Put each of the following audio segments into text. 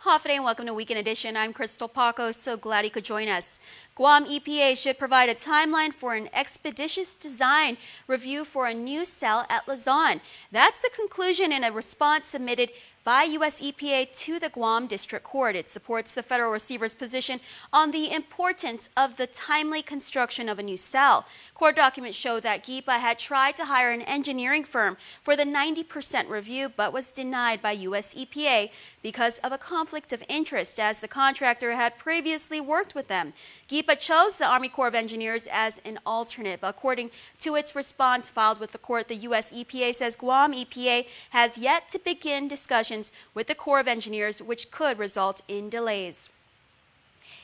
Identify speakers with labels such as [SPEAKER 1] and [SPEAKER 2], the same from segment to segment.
[SPEAKER 1] Hafide and welcome to Weekend Edition. I'm Crystal Paco. So glad you could join us. Guam EPA should provide a timeline for an expeditious design review for a new cell at Luzon. That's the conclusion in a response submitted by U.S. EPA to the Guam District Court. It supports the federal receiver's position on the importance of the timely construction of a new cell. Court documents show that KUAM had tried to hire an engineering firm for the 90% review, but was denied by U.S. EPA because of a conflict of interest, as the contractor had previously worked with them. KUAM chose the Army Corps of Engineers as an alternate. But according to its response filed with the court, the U.S. EPA says Guam EPA has yet to begin discussions with the Corps of Engineers, which could result in delays.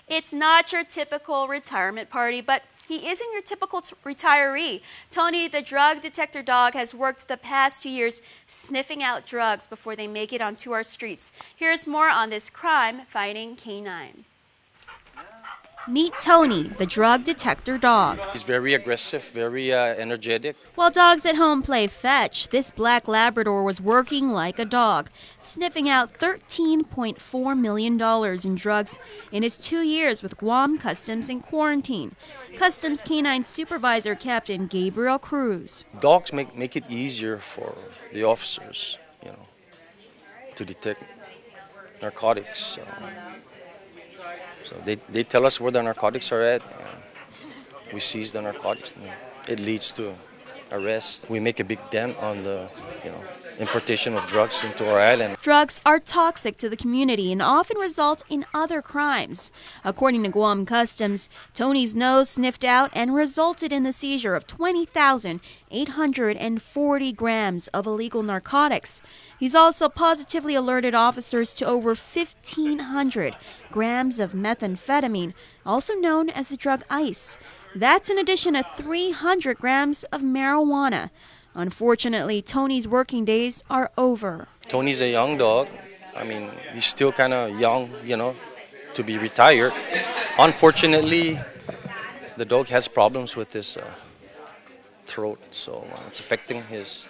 [SPEAKER 1] It's not your typical retirement party, but he isn't your typical retiree. Tony, the drug detector dog, has worked the past 2 years sniffing out drugs before they make it onto our streets. Here's more on this crime-fighting canine. Meet Tony, the drug detector dog.
[SPEAKER 2] He's very aggressive, very energetic.
[SPEAKER 1] While dogs at home play fetch, this black Labrador was working like a dog, sniffing out $13.4 million in drugs in his 2 years with Guam Customs in quarantine. Customs Canine Supervisor Captain Gabriel Cruz.
[SPEAKER 2] Dogs make it easier for the officers, to detect narcotics. So they tell us where the narcotics are at. We seize the narcotics. It leads to arrest. We make a big dent on the importation of drugs into our island.
[SPEAKER 1] Drugs are toxic to the community and often result in other crimes. According to Guam Customs, Tony's nose sniffed out and resulted in the seizure of 20,840 grams of illegal narcotics. He's also positively alerted officers to over 1,500 grams of methamphetamine, also known as the drug ice. That's in addition to 300 grams of marijuana. Unfortunately, Tony's working days are over.
[SPEAKER 2] Tony's a young dog. He's still kind of young, to be retired. Unfortunately, the dog has problems with his throat, so it's affecting his,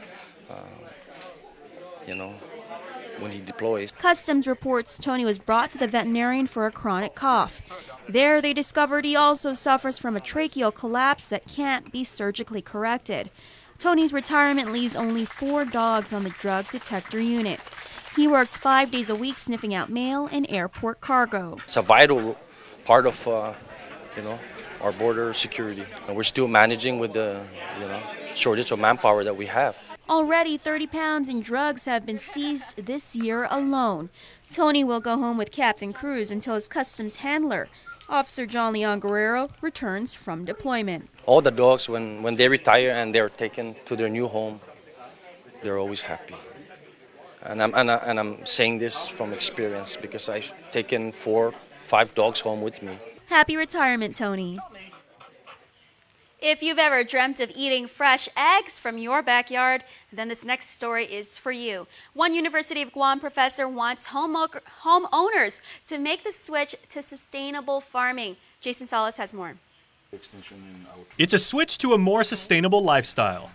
[SPEAKER 2] when he deploys.
[SPEAKER 1] Customs reports Tony was brought to the veterinarian for a chronic cough. There, they discovered he also suffers from a tracheal collapse that can't be surgically corrected. Tony's retirement leaves only 4 dogs on the drug detector unit. He worked 5 days a week sniffing out mail and airport cargo.
[SPEAKER 2] It's a vital part of, our border security. And we're still managing with the, shortage of manpower that we have.
[SPEAKER 1] Already 30 pounds in drugs have been seized this year alone. Tony will go home with Captain Cruz until his customs handler, Officer John Leon Guerrero, returns from deployment.
[SPEAKER 2] All the dogs, when they retire and they're taken to their new home, they're always happy. And I'm saying this from experience because I've taken 4, 5 dogs home with me.
[SPEAKER 1] Happy retirement, Tony. If you've ever dreamt of eating fresh eggs from your backyard, then this next story is for you. One University of Guam professor wants homeowners to make the switch to sustainable farming. Jason Salas has more.
[SPEAKER 3] It's a switch to a more sustainable lifestyle.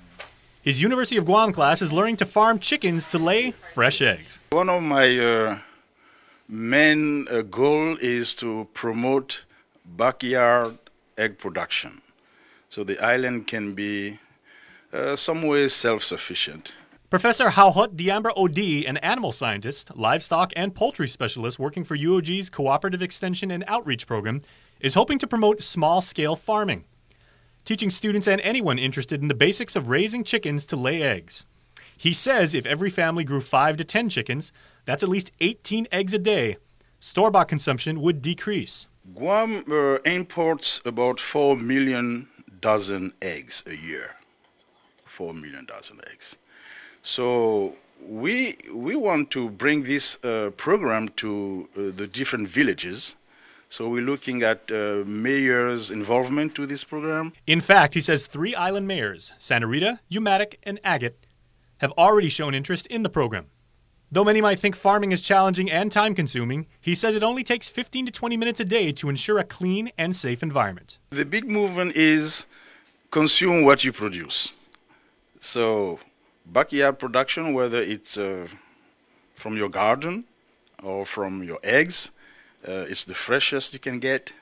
[SPEAKER 3] His University of Guam class is learning to farm chickens to lay fresh eggs.
[SPEAKER 4] One of my main goal is to promote backyard egg production, so the island can be some way self-sufficient.
[SPEAKER 3] Professor Hauhut Diambra Odi, an animal scientist, livestock and poultry specialist working for UOG's Cooperative Extension and Outreach Program, is hoping to promote small-scale farming, teaching students and anyone interested in the basics of raising chickens to lay eggs. He says if every family grew 5 to 10 chickens, that's at least 18 eggs a day. Store-bought consumption would decrease.
[SPEAKER 4] Guam imports about 4 million dozen eggs a year. 4 million dozen eggs. So we want to bring this program to the different villages. So we're looking at mayors' involvement to this program.
[SPEAKER 3] In fact, he says 3 island mayors, Santa Rita, Umatic, and Agate, have already shown interest in the program. Though many might think farming is challenging and time-consuming, he says it only takes 15 to 20 minutes a day to ensure a clean and safe environment.
[SPEAKER 4] The big movement is consume what you produce. So backyard production, whether it's from your garden, or from your eggs. It's the freshest you can get,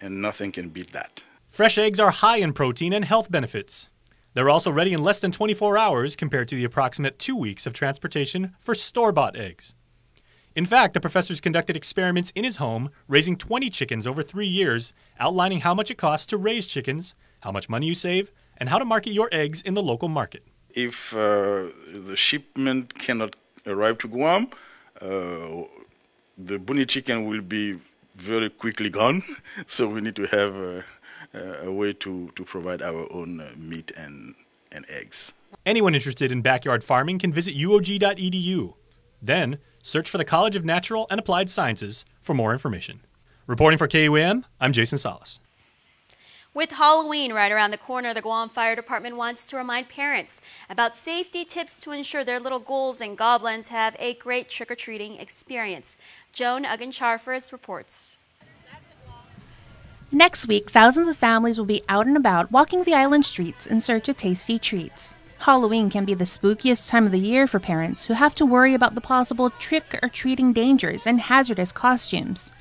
[SPEAKER 4] and nothing can beat that.
[SPEAKER 3] Fresh eggs are high in protein and health benefits. They're also ready in less than 24 hours compared to the approximate 2 weeks of transportation for store-bought eggs. In fact, the professors conducted experiments in his home, raising 20 chickens over 3 years, outlining how much it costs to raise chickens, how much money you save, and how to market your eggs in the local market.
[SPEAKER 4] If the shipment cannot arrive to Guam, the bunny chicken will be very quickly gone. So we need to have a way to provide our own meat and eggs.
[SPEAKER 3] Anyone interested in backyard farming can visit uog.edu. Then, search for the College of Natural and Applied Sciences for more information. Reporting for KUAM, I'm Jason Salas.
[SPEAKER 1] With Halloween right around the corner, the Guam Fire Department wants to remind parents about safety tips to ensure their little ghouls and goblins have a great trick-or-treating experience. Joan Ugancharfers reports.
[SPEAKER 5] Next week, thousands of families will be out and about walking the island streets in search of tasty treats. Halloween can be the spookiest time of the year for parents who have to worry about the possible trick-or-treating dangers and hazardous costumes.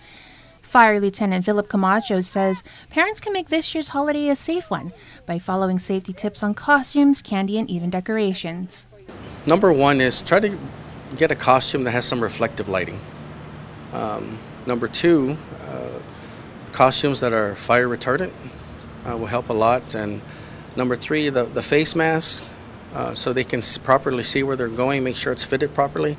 [SPEAKER 5] Fire Lieutenant Philip Camacho says parents can make this year's holiday a safe one by following safety tips on costumes, candy, and even decorations.
[SPEAKER 6] Number one is try to get a costume that has some reflective lighting. Number two, costumes that are fire retardant will help a lot. And number three, the face mask, so they can properly see where they're going, make sure it's fitted properly.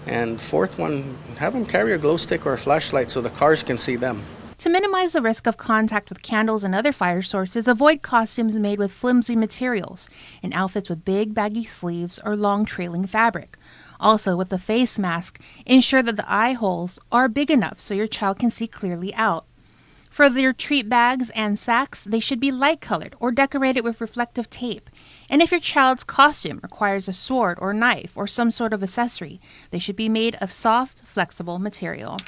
[SPEAKER 6] And fourth one, have them carry a glow stick or a flashlight so the cars can see them.
[SPEAKER 5] To minimize the risk of contact with candles and other fire sources, avoid costumes made with flimsy materials and outfits with big baggy sleeves or long trailing fabric. Also, with the face mask, ensure that the eye holes are big enough so your child can see clearly out. For their treat bags and sacks, they should be light-colored or decorated with reflective tape. And if your child's costume requires a sword or knife or some sort of accessory, they should be made of soft, flexible material.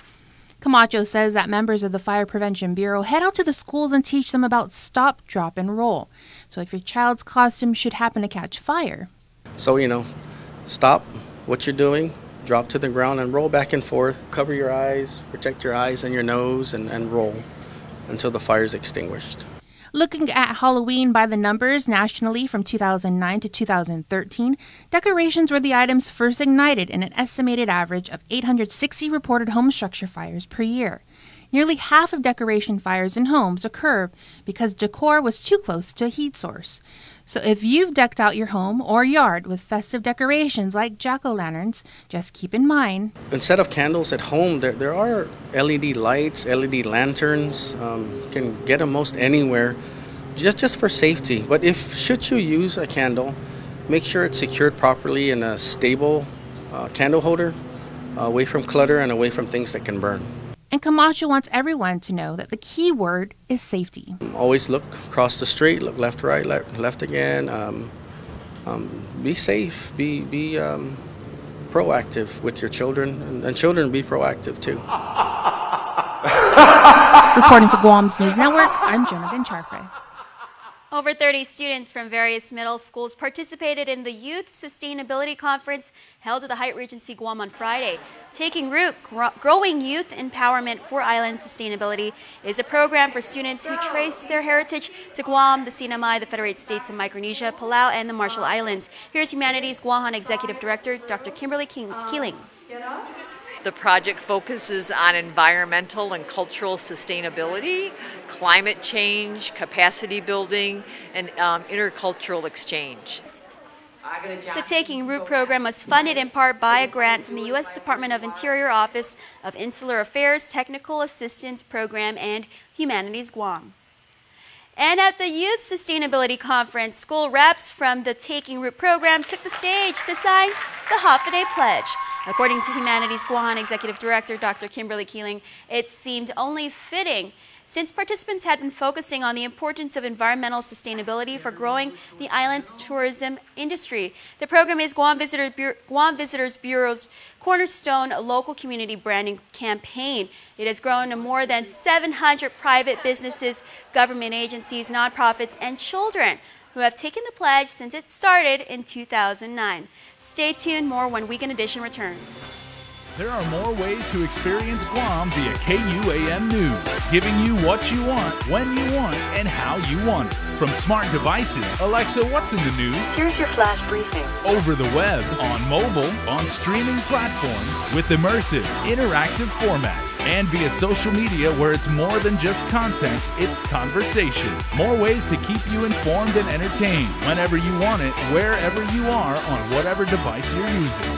[SPEAKER 5] Camacho says that members of the Fire Prevention Bureau head out to the schools and teach them about stop, drop, and roll. So if your child's costume should happen to catch fire.
[SPEAKER 6] So, stop what you're doing, drop to the ground and roll back and forth. Cover your eyes, protect your eyes and your nose, and roll until the fire is extinguished.
[SPEAKER 5] Looking at Halloween by the numbers nationally from 2009 to 2013, decorations were the items first ignited in an estimated average of 860 reported home structure fires per year. Nearly half of decoration fires in homes occur because decor was too close to a heat source. So if you've decked out your home or yard with festive decorations like jack-o'-lanterns, just keep in mind.
[SPEAKER 6] Instead of candles at home, there are LED lights, LED lanterns. Can get them most anywhere, just for safety. But should you use a candle, make sure it's secured properly in a stable candle holder, away from clutter and away from things that can burn.
[SPEAKER 5] And Camacho wants everyone to know that the key word is safety.
[SPEAKER 6] Always look across the street, look left, right, left again. Be safe, be proactive with your children, and children be proactive too.
[SPEAKER 5] Reporting for Guam's News Network, I'm Jonathan Charfres.
[SPEAKER 1] Over 30 students from various middle schools participated in the Youth Sustainability Conference held at the Hyatt Regency Guam on Friday. Taking Root, Growing Youth Empowerment for Island Sustainability is a program for students who trace their heritage to Guam, the Sinamai, the Federated States of Micronesia, Palau, and the Marshall Islands. Here's Humanities Guahan Executive Director Dr. Kimberly Keeling.
[SPEAKER 7] The project focuses on environmental and cultural sustainability, climate change, capacity building, and intercultural exchange.
[SPEAKER 1] The Taking Root program was funded in part by a grant from the U.S. Department of Interior Office of Insular Affairs Technical Assistance Program and Humanities Guam. And at the Youth Sustainability Conference, school reps from the Taking Root program took the stage to sign the Hafa-Day Pledge. According to Humanities Guahan Executive Director Dr. Kimberly Keeling, it seemed only fitting since participants had been focusing on the importance of environmental sustainability for growing the island's tourism industry. The program is Guam Visitors Bureau's cornerstone local community branding campaign. It has grown to more than 700 private businesses, government agencies, nonprofits, and children who have taken the pledge since it started in 2009. Stay tuned, more when Weekend Edition returns.
[SPEAKER 8] There are more ways to experience Guam via KUAM News, giving you what you want, when you want, and how you want it. From smart devices, Alexa, what's in the news?
[SPEAKER 9] Here's your flash briefing.
[SPEAKER 8] Over the web, on mobile, on streaming platforms, with immersive, interactive formats, and via social media where it's more than just content, it's conversation. More ways to keep you informed and entertained whenever you want it, wherever you are, on whatever device you're using.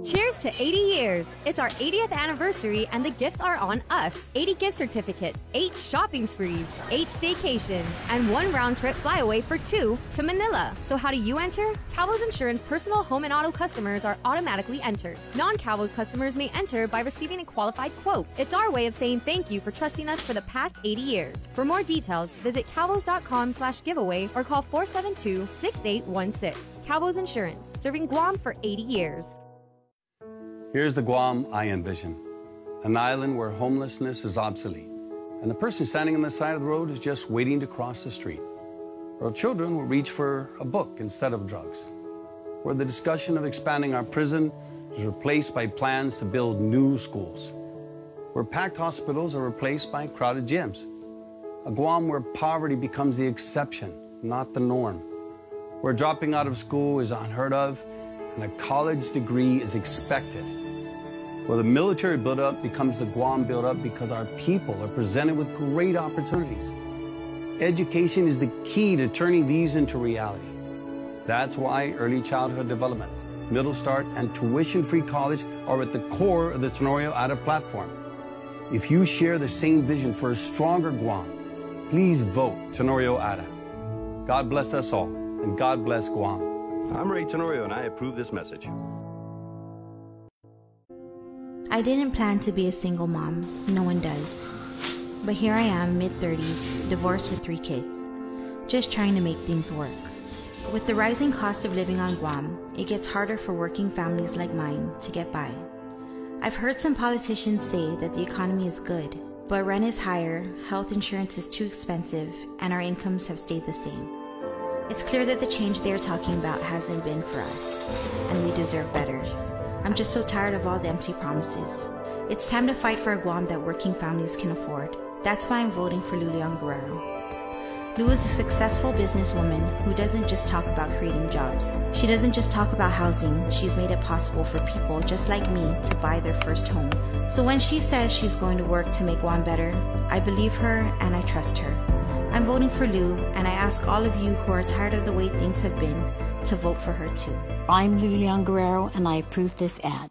[SPEAKER 10] Cheers to 80 years! It's our 80th anniversary and the gifts are on us. 80 gift certificates, 8 shopping sprees, 8 staycations, and 1 round-trip flyaway for 2 to Manila. So how do you enter? Calvo's Insurance personal home and auto customers are automatically entered. Non-Calvo's customers may enter by receiving a qualified quote. It's our way of saying thank you for trusting us for the past 80 years. For more details, visit calvos.com/giveaway or call 472-6816. Calvo's Insurance, serving Guam for 80 years.
[SPEAKER 11] Here's the Guam I envision, an island where homelessness is obsolete, and the person standing on the side of the road is just waiting to cross the street. Where children will reach for a book instead of drugs. Where the discussion of expanding our prison is replaced by plans to build new schools. Where packed hospitals are replaced by crowded gyms. A Guam where poverty becomes the exception, not the norm. Where dropping out of school is unheard of and a college degree is expected. Where the military buildup becomes the Guam buildup because our people are presented with great opportunities. Education is the key to turning these into reality. That's why early childhood development, middle start, and tuition-free college are at the core of the Tenorio ADA platform. If you share the same vision for a stronger Guam, please vote Tenorio ADA. God bless us all, and God bless Guam.
[SPEAKER 12] I'm Ray Tenorio, and I approve this message.
[SPEAKER 13] I didn't plan to be a single mom. No one does. But here I am, mid-30s, divorced with 3 kids, just trying to make things work. With the rising cost of living on Guam, it gets harder for working families like mine to get by. I've heard some politicians say that the economy is good, but rent is higher, health insurance is too expensive, and our incomes have stayed the same. It's clear that the change they're talking about hasn't been for us, and we deserve better. I'm just so tired of all the empty promises. It's time to fight for a Guam that working families can afford. That's why I'm voting for Lulian Guerrero. Lu is a successful businesswoman who doesn't just talk about creating jobs. She doesn't just talk about housing, she's made it possible for people just like me to buy their first home. So when she says she's going to work to make Guam better, I believe her and I trust her. I'm voting for Lu, and I ask all of you who are tired of the way things have been to vote for her too.
[SPEAKER 14] I'm Lulian Guerrero, and I approve this ad.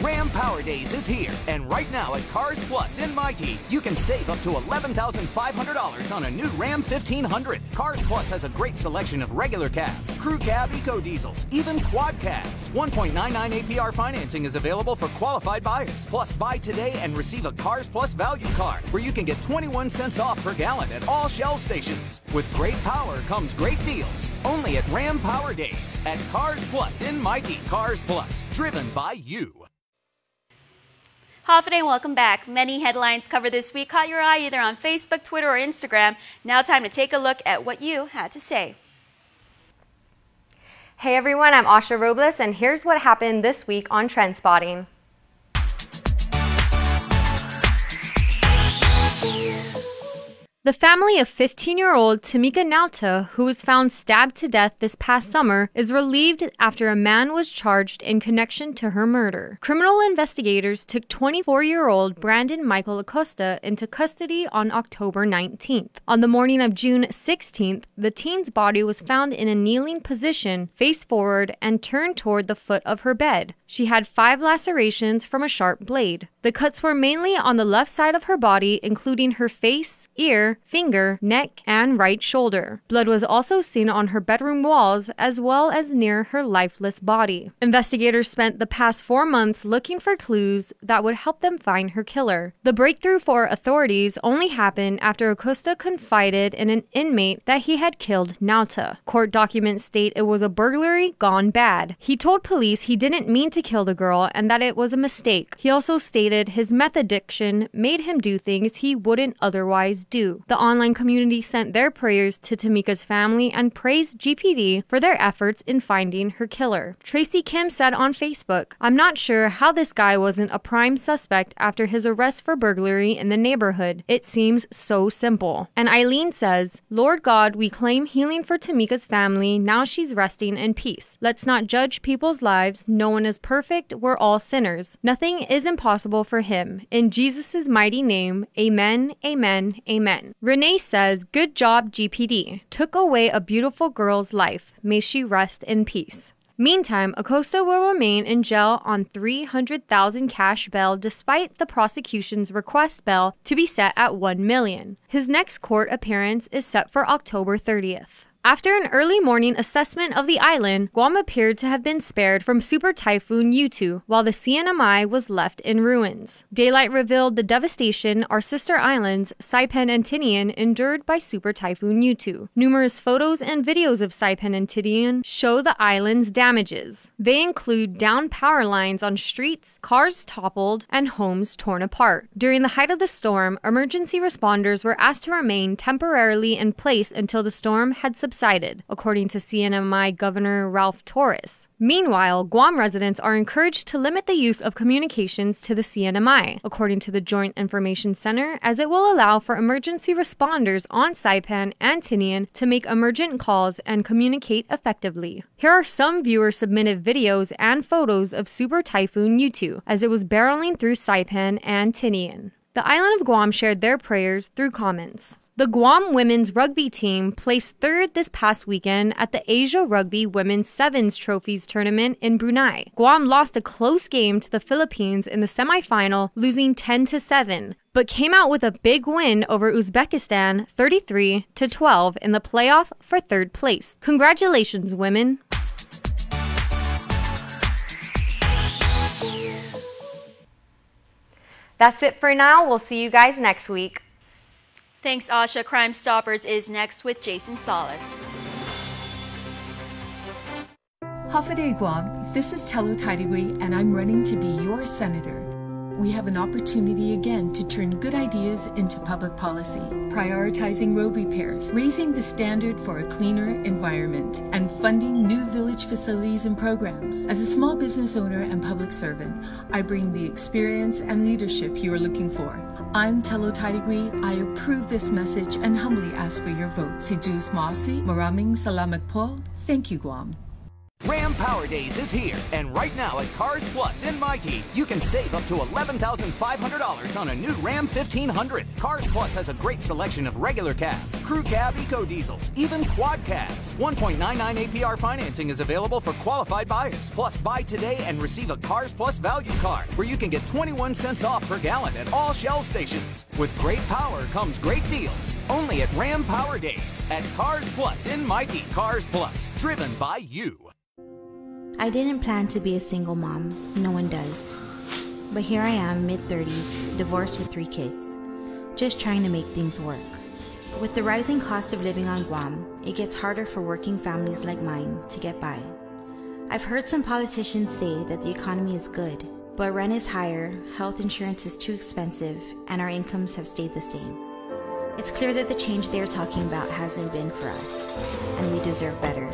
[SPEAKER 15] Ram Power Days is here, and right now at Cars Plus in Mighty, you can save up to $11,500 on a new Ram 1500. Cars Plus has a great selection of regular cabs, crew cab eco diesels, even quad cabs. 1.99 APR financing is available for qualified buyers. Plus, buy today and receive a Cars Plus value card, where you can get 21 cents off per gallon at all Shell stations. With great power comes great deals. Only at Ram Power Days at Cars Plus in Mighty. Cars Plus, driven by you.
[SPEAKER 1] Hafide, welcome back. Many headlines covered this week caught your eye either on Facebook, Twitter, or Instagram. Now time to take a look at what you had to say.
[SPEAKER 16] Hey everyone, I'm Asha Robles, and here's what happened this week on Trend Spotting. The family of 15-year-old Tamika Nauta, who was found stabbed to death this past summer, is relieved after a man was charged in connection to her murder. Criminal investigators took 24-year-old Brandon Michael Acosta into custody on October 19th. On the morning of June 16th, the teen's body was found in a kneeling position, face forward, and turned toward the foot of her bed. She had 5 lacerations from a sharp blade. The cuts were mainly on the left side of her body, including her face, ear, finger, neck, and right shoulder. Blood was also seen on her bedroom walls as well as near her lifeless body. Investigators spent the past 4 months looking for clues that would help them find her killer. The breakthrough for authorities only happened after Acosta confided in an inmate that he had killed Nauta. Court documents state it was a burglary gone bad. He told police he didn't mean to kill the girl and that it was a mistake. He also stated his meth addiction made him do things he wouldn't otherwise do. YouTube. The online community sent their prayers to Tamika's family and praised GPD for their efforts in finding her killer. Tracy Kim said on Facebook, "I'm not sure how this guy wasn't a prime suspect after his arrest for burglary in the neighborhood. It seems so simple." And Eileen says, "Lord God, we claim healing for Tamika's family. Now she's resting in peace. Let's not judge people's lives. No one is perfect. We're all sinners. Nothing is impossible for him. In Jesus' mighty name, amen, amen, amen." Renee says, "Good job, GPD. Took away a beautiful girl's life. May she rest in peace." Meantime, Acosta will remain in jail on $300,000 cash bail despite the prosecution's request bail to be set at $1 million. His next court appearance is set for October 30th. After an early morning assessment of the island, Guam appeared to have been spared from Super Typhoon U2, while the CNMI was left in ruins. Daylight revealed the devastation our sister islands, Saipan and Tinian, endured by Super Typhoon U2. Numerous photos and videos of Saipan and Tinian show the island's damages. They include downed power lines on streets, cars toppled, and homes torn apart. During the height of the storm, emergency responders were asked to remain temporarily in place until the storm had subsided, according to CNMI Governor Ralph Torres. Meanwhile, Guam residents are encouraged to limit the use of communications to the CNMI, according to the Joint Information Center, as it will allow for emergency responders on Saipan and Tinian to make emergent calls and communicate effectively. Here are some viewer-submitted videos and photos of Super Typhoon U2 as it was barreling through Saipan and Tinian. The island of Guam shared their prayers through comments. The Guam women's rugby team placed third this past weekend at the Asia Rugby Women's Sevens Trophies tournament in Brunei. Guam lost a close game to the Philippines in the semifinal, losing 10-7, but came out with a big win over Uzbekistan 33-12 in the playoff for third place. Congratulations, women! That's it for now. We'll see you guys next week.
[SPEAKER 1] Thanks, Asha. Crime Stoppers is next with Jason Solis.
[SPEAKER 9] Hafaday Guam, this is Telo Taidagui, and I'm running to be your senator. We have an opportunity again to turn good ideas into public policy, prioritizing road repairs, raising the standard for a cleaner environment, and funding new village facilities and programs. As a small business owner and public servant, I bring the experience and leadership you are looking for. I'm Telo Taidagui. I approve this message and humbly ask for your vote. Si Jus Masi, Maraming Salamat po. Thank you, Guam.
[SPEAKER 15] Ram Power Days is here, and right now at Cars Plus in Mighty, you can save up to $11,500 on a new Ram 1500. Cars Plus has a great selection of regular cabs, crew cab eco diesels, even quad cabs. 1.99 APR financing is available for qualified buyers. Plus, buy today and receive a Cars Plus value card, where you can get 21 cents off per gallon at all Shell stations. With great power comes great deals, only at Ram Power Days at Cars Plus in Mighty. Cars Plus, driven by you.
[SPEAKER 13] I didn't plan to be a single mom, no one does. But here I am, mid-30s, divorced with 3 kids, just trying to make things work. With the rising cost of living on Guam, it gets harder for working families like mine to get by. I've heard some politicians say that the economy is good, but rent is higher, health insurance is too expensive, and our incomes have stayed the same. It's clear that the change they're talking about hasn't been for us, and we deserve better.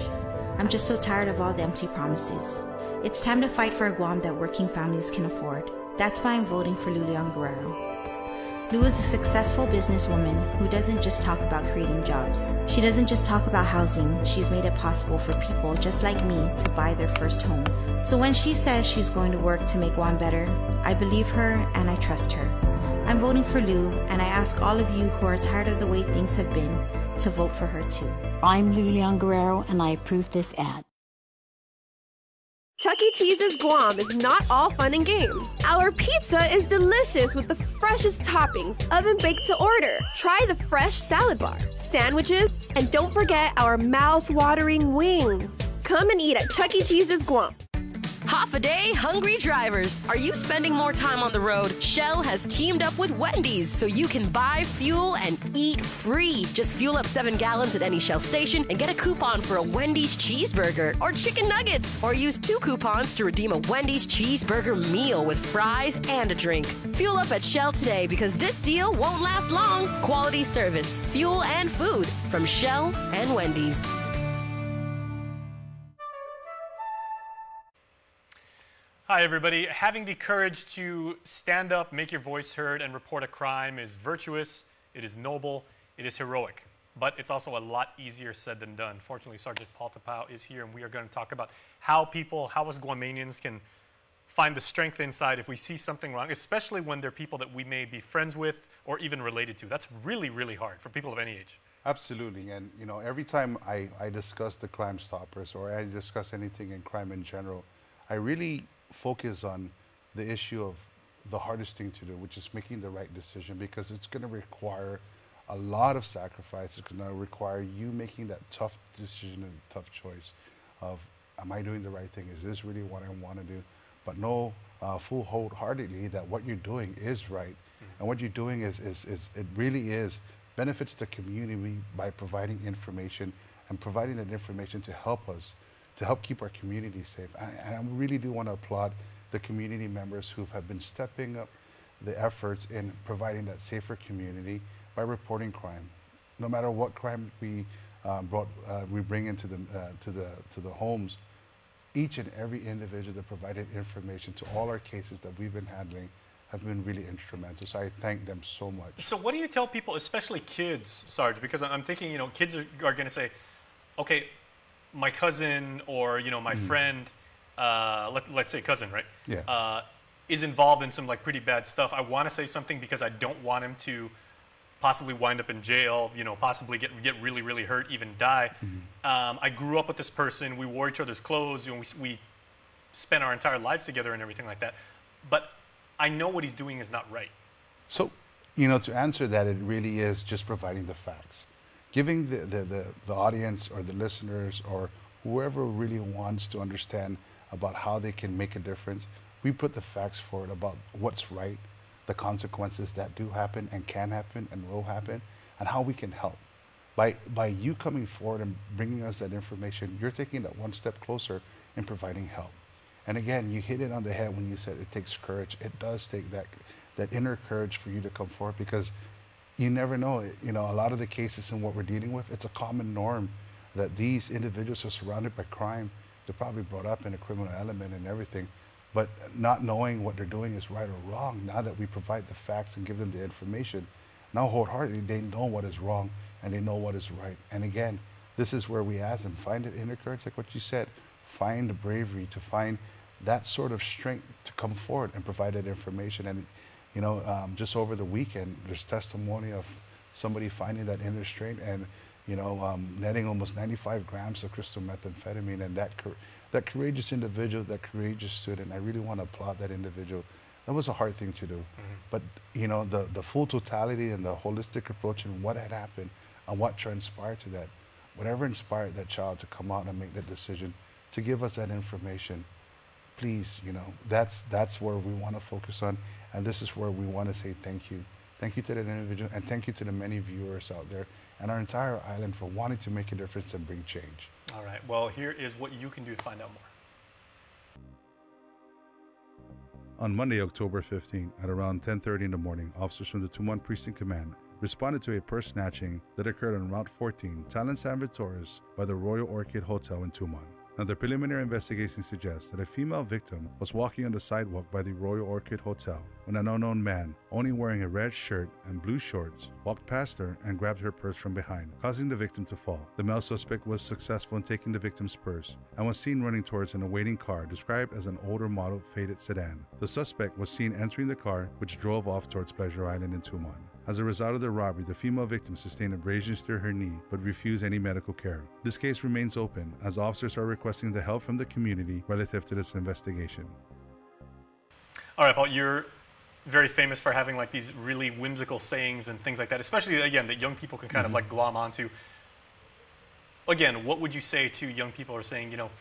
[SPEAKER 13] I'm just so tired of all the empty promises. It's time to fight for a Guam that working families can afford. That's why I'm voting for Luliang Guerrero. Lu is a successful businesswoman who doesn't just talk about creating jobs. She doesn't just talk about housing, she's made it possible for people just like me to buy their first home. So when she says she's going to work to make Guam better, I believe her and I trust her. I'm voting for Lu, and I ask all of you who are tired of the way things have been to vote for her too.
[SPEAKER 14] I'm Luliang Guerrero, and I approve this ad.
[SPEAKER 17] Chuck E. Cheese's Guam is not all fun and games. Our pizza is delicious with the freshest toppings, oven-baked to order. Try the fresh salad bar, sandwiches, and don't forget our mouth-watering wings. Come and eat at Chuck E. Cheese's Guam.
[SPEAKER 18] Half a day, hungry drivers. Are you spending more time on the road? Shell has teamed up with Wendy's so you can buy fuel and eat free. Just fuel up 7 gallons at any Shell station and get a coupon for a Wendy's cheeseburger or chicken nuggets. Or use 2 coupons to redeem a Wendy's cheeseburger meal with fries and a drink. Fuel up at Shell today because this deal won't last long. Quality service, fuel and food from Shell and Wendy's.
[SPEAKER 3] Hi, everybody. Having the courage to stand up, make your voice heard, and report a crime is virtuous, it is noble, it is heroic. But it's also a lot easier said than done. Fortunately, Sergeant Paul Tapao is here, and we are going to talk about how us Guamanians can find the strength inside if we see something wrong, especially when they're people that we may be friends with or even related to. That's really, really hard for people of any age.
[SPEAKER 19] Absolutely. And, you know, every time I discuss the Crime Stoppers or I discuss anything in crime in general, I really focus on the issue of the hardest thing to do, which is making the right decision, because it's going to require a lot of sacrifice. It's going to require you making that tough decision and tough choice of, am I doing the right thing? Is this really what I want to do? But know full wholeheartedly that what you're doing is right. And what you're doing is it really is benefits the community by providing information and providing that information to help us, to help keep our community safe. And I really do want to applaud the community members who have been stepping up the efforts in providing that safer community by reporting crime. No matter what crime we bring into the homes, each and every individual that provided information to all our cases that we've been handling have been really instrumental. So I thank them so much.
[SPEAKER 3] So what do you tell people, especially kids, Sarge? Because I'm thinking, you know, kids are going to say, okay, my cousin or, you know, my friend, let's say cousin, right?
[SPEAKER 19] Yeah.
[SPEAKER 3] Is involved in some like pretty bad stuff. I want to say something because I don't want him to possibly wind up in jail, you know, possibly get really, really hurt, even die. I grew up with this person. We wore each other's clothes. You know, we spent our entire lives together and everything like that. But I know what he's doing is not right.
[SPEAKER 19] So, you know, to answer that, it really is just providing the facts. Giving the audience or the listeners or whoever really wants to understand about how they can make a difference, we put the facts forward about what's right, the consequences that do happen and can happen and will happen, and how we can help. By you coming forward and bringing us that information, you're taking that one step closer in providing help. And again, you hit it on the head when you said it takes courage. It does take that inner courage for you to come forward, because you never know. You know, a lot of the cases and what we're dealing with, it's a common norm that these individuals are surrounded by crime. They're probably brought up in a criminal element and everything, but not knowing what they're doing is right or wrong. Now that we provide the facts and give them the information, now wholeheartedly they know what is wrong and they know what is right. And again, this is where we ask them, find that inner courage, like what you said, find the bravery to find that sort of strength to come forward and provide that information. And you know, just over the weekend, there's testimony of somebody finding that inner strength and, you know, netting almost 95 grams of crystal methamphetamine. And that courageous individual, that courageous student, I really want to applaud that individual. That was a hard thing to do. But, you know, the full totality and the holistic approach and what had happened and what transpired to that, whatever inspired that child to come out and make that decision, to give us that information, please, you know, that's where we want to focus on. And this is where we want to say thank you. Thank you to that individual, and thank you to the many viewers out there and our entire island for wanting to make a difference and bring change.
[SPEAKER 3] All right, well, here is what you can do to find out more.
[SPEAKER 19] On Monday, October 15, at around 10:30 in the morning, officers from the Tumon Precinct Command responded to a purse snatching that occurred on Route 14, Talan San Victorious, by the Royal Orchid Hotel in Tumon. Now, the preliminary investigation suggests that a female victim was walking on the sidewalk by the Royal Orchid Hotel when an unknown man, only wearing a red shirt and blue shorts, walked past her and grabbed her purse from behind, causing the victim to fall. The male suspect was successful in taking the victim's purse and was seen running towards an awaiting car described as an older model faded sedan. The suspect was seen entering the car, which drove off towards Pleasure Island in Tumon. As a result of the robbery, the female victim sustained abrasions to her knee but refused any medical care. This case remains open as officers are requesting the help from the community relative to this investigation.
[SPEAKER 3] All right, Paul, you're very famous for having like these really whimsical sayings and things like that, especially, again, that young people can kind of like glom onto. Again, what would you say to young people who are saying, you know,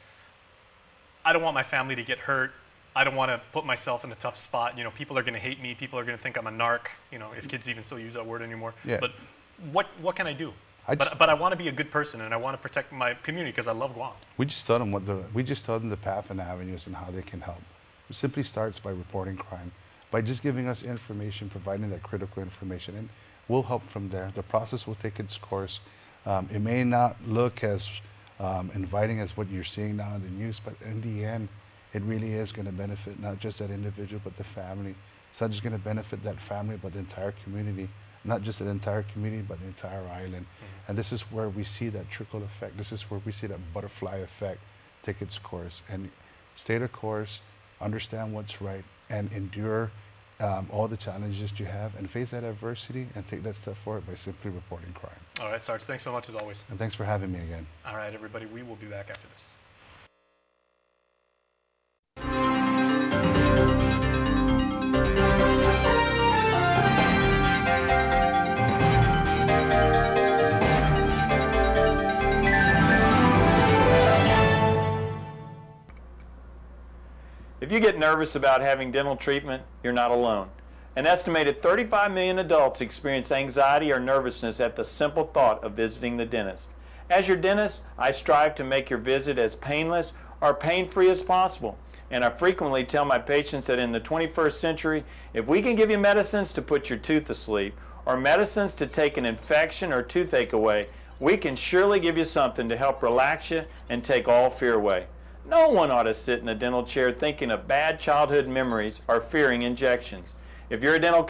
[SPEAKER 3] I don't want my family to get hurt. I don't want to put myself in a tough spot. You know, people are going to hate me. People are going to think I'm a narc, you know, if kids even still use that word anymore.
[SPEAKER 19] Yeah.
[SPEAKER 3] But what can I do? But I want to be a good person, and I want to protect my community because I love Guam.
[SPEAKER 19] We just tell them the path and avenues and how they can help. It simply starts by reporting crime, by just giving us information, providing that critical information, and we'll help from there. The process will take its course. It may not look as inviting as what you're seeing now in the news, but in the end, it really is going to benefit not just that individual, but the family. It's not just going to benefit that family, but the entire community. Not just the entire community, but the entire island. And this is where we see that trickle effect. This is where we see that butterfly effect take its course. And stay the course, understand what's right, and endure all the challenges you have, and face that adversity and take that step forward by simply reporting crime.
[SPEAKER 3] All right, Sarge, thanks so much as always.
[SPEAKER 19] And thanks for having me again.
[SPEAKER 3] All right, everybody, we will be back after this.
[SPEAKER 20] If you get nervous about having dental treatment, you're not alone. An estimated 35 million adults experience anxiety or nervousness at the simple thought of visiting the dentist. As your dentist, I strive to make your visit as painless or pain-free as possible. And I frequently tell my patients that in the 21st century, if we can give you medicines to put your tooth asleep or medicines to take an infection or toothache away, we can surely give you something to help relax you and take all fear away. No one ought to sit in a dental chair thinking of bad childhood memories or fearing injections. If you're a dental